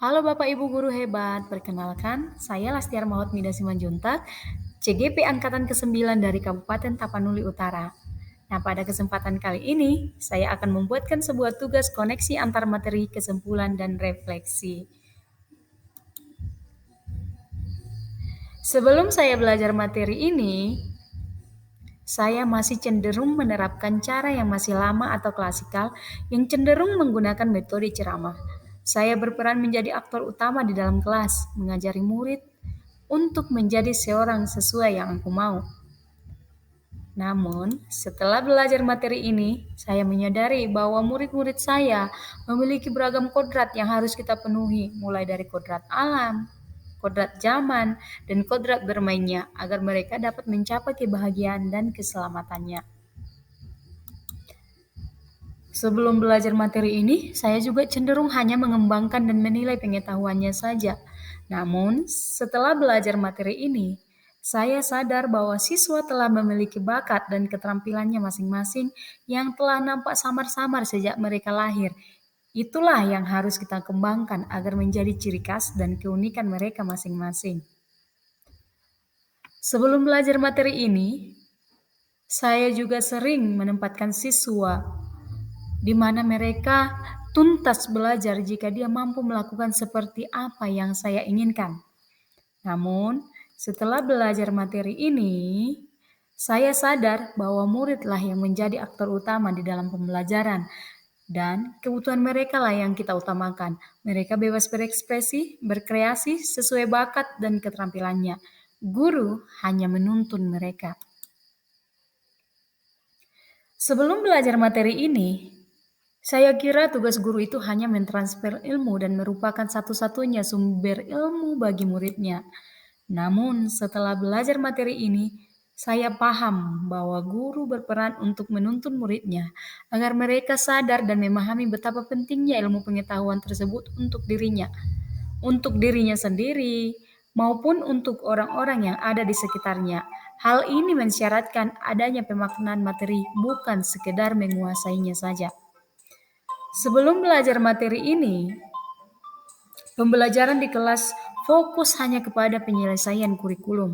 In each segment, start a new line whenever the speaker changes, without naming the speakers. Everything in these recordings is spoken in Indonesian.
Halo Bapak Ibu Guru hebat, perkenalkan saya Lastiar Maut Mida Simanjuntak, CGP Angkatan ke-9 dari Kabupaten Tapanuli Utara. Nah, pada kesempatan kali ini, saya akan membuatkan sebuah tugas koneksi antar materi, kesimpulan, dan refleksi. Sebelum saya belajar materi ini, saya masih cenderung menerapkan cara yang masih lama atau klasikal yang cenderung menggunakan metode ceramah. Saya berperan menjadi aktor utama di dalam kelas, mengajari murid untuk menjadi seorang sesuai yang aku mau. Namun, setelah belajar materi ini, saya menyadari bahwa murid-murid saya memiliki beragam kodrat yang harus kita penuhi, mulai dari kodrat alam, kodrat zaman, dan kodrat bermainnya, agar mereka dapat mencapai kebahagiaan dan keselamatannya. Sebelum belajar materi ini, saya juga cenderung hanya mengembangkan dan menilai pengetahuannya saja. Namun, setelah belajar materi ini, saya sadar bahwa siswa telah memiliki bakat dan keterampilannya masing-masing yang telah nampak samar-samar sejak mereka lahir. Itulah yang harus kita kembangkan agar menjadi ciri khas dan keunikan mereka masing-masing. Sebelum belajar materi ini, saya juga sering menempatkan siswa di mana mereka tuntas belajar jika dia mampu melakukan seperti apa yang saya inginkan. Namun, setelah belajar materi ini, saya sadar bahwa muridlah yang menjadi aktor utama di dalam pembelajaran dan kebutuhan mereka lah yang kita utamakan. Mereka bebas berekspresi, berkreasi sesuai bakat dan keterampilannya. Guru hanya menuntun mereka. Sebelum belajar materi ini, saya kira tugas guru itu hanya mentransfer ilmu dan merupakan satu-satunya sumber ilmu bagi muridnya. Namun, setelah belajar materi ini, saya paham bahwa guru berperan untuk menuntun muridnya agar mereka sadar dan memahami betapa pentingnya ilmu pengetahuan tersebut untuk dirinya sendiri, maupun untuk orang-orang yang ada di sekitarnya. Hal ini mensyaratkan adanya pemaknaan materi, bukan sekedar menguasainya saja. Sebelum belajar materi ini, pembelajaran di kelas fokus hanya kepada penyelesaian kurikulum.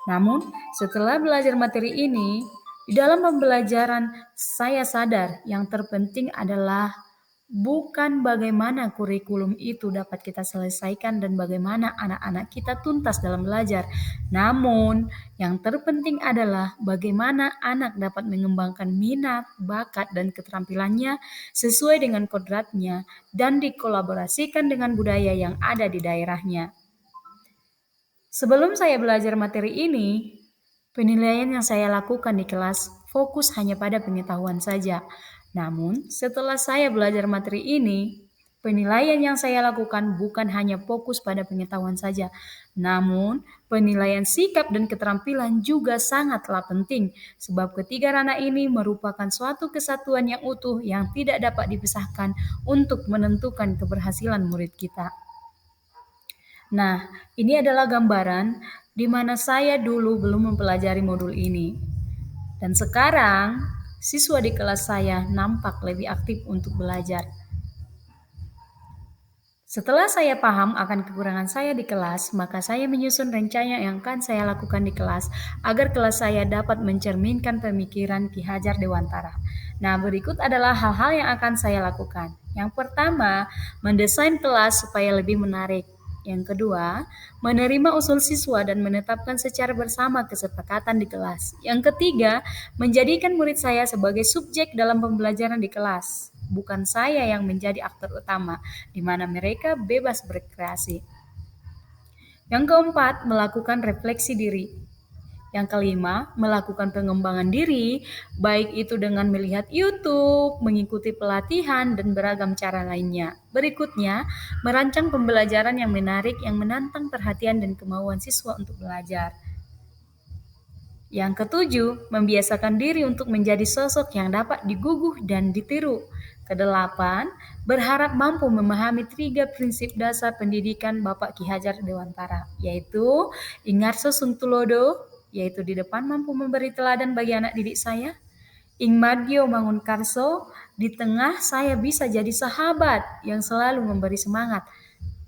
Namun, setelah belajar materi ini, di dalam pembelajaran saya sadar yang terpenting adalah bukan bagaimana kurikulum itu dapat kita selesaikan dan bagaimana anak-anak kita tuntas dalam belajar. Namun, yang terpenting adalah bagaimana anak dapat mengembangkan minat, bakat, dan keterampilannya sesuai dengan kodratnya dan dikolaborasikan dengan budaya yang ada di daerahnya. Sebelum saya belajar materi ini, penilaian yang saya lakukan di kelas fokus hanya pada pengetahuan saja. Namun, setelah saya belajar materi ini, penilaian yang saya lakukan bukan hanya fokus pada pengetahuan saja, namun penilaian sikap dan keterampilan juga sangatlah penting, sebab ketiga ranah ini merupakan suatu kesatuan yang utuh yang tidak dapat dipisahkan untuk menentukan keberhasilan murid kita. Nah, ini adalah gambaran di mana saya dulu belum mempelajari modul ini. Dan sekarang, siswa di kelas saya nampak lebih aktif untuk belajar. Setelah saya paham akan kekurangan saya di kelas, maka saya menyusun rencana yang akan saya lakukan di kelas agar kelas saya dapat mencerminkan pemikiran Ki Hajar Dewantara. Nah, berikut adalah hal-hal yang akan saya lakukan. Yang pertama, mendesain kelas supaya lebih menarik. Yang kedua, menerima usul siswa dan menetapkan secara bersama kesepakatan di kelas. Yang ketiga, menjadikan murid saya sebagai subjek dalam pembelajaran di kelas. Bukan saya yang menjadi aktor utama, di mana mereka bebas berkreasi. Yang keempat, melakukan refleksi diri. Yang kelima, melakukan pengembangan diri, baik itu dengan melihat YouTube, mengikuti pelatihan, dan beragam cara lainnya. Berikutnya, merancang pembelajaran yang menarik yang menantang perhatian dan kemauan siswa untuk belajar. Yang ketujuh, membiasakan diri untuk menjadi sosok yang dapat diguguh dan ditiru. Kedelapan, berharap mampu memahami 3 prinsip dasar pendidikan Bapak Ki Hajar Dewantara, yaitu Ingarso Sung Tulodo, yaitu di depan mampu memberi teladan bagi anak didik saya. Ingmadyo Mangun Karso, di tengah saya bisa jadi sahabat yang selalu memberi semangat.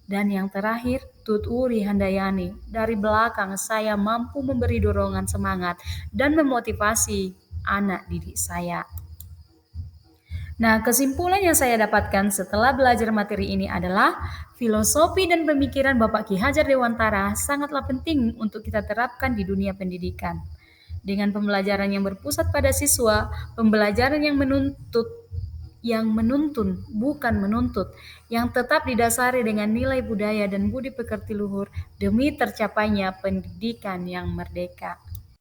Dan yang terakhir, Tut Uri Handayani. Dari belakang saya mampu memberi dorongan semangat dan memotivasi anak didik saya. Nah, kesimpulan yang saya dapatkan setelah belajar materi ini adalah filosofi dan pemikiran Bapak Ki Hajar Dewantara sangatlah penting untuk kita terapkan di dunia pendidikan. Dengan pembelajaran yang berpusat pada siswa, pembelajaran yang menuntun, bukan menuntut, yang tetap didasari dengan nilai budaya dan budi pekerti luhur demi tercapainya pendidikan yang merdeka.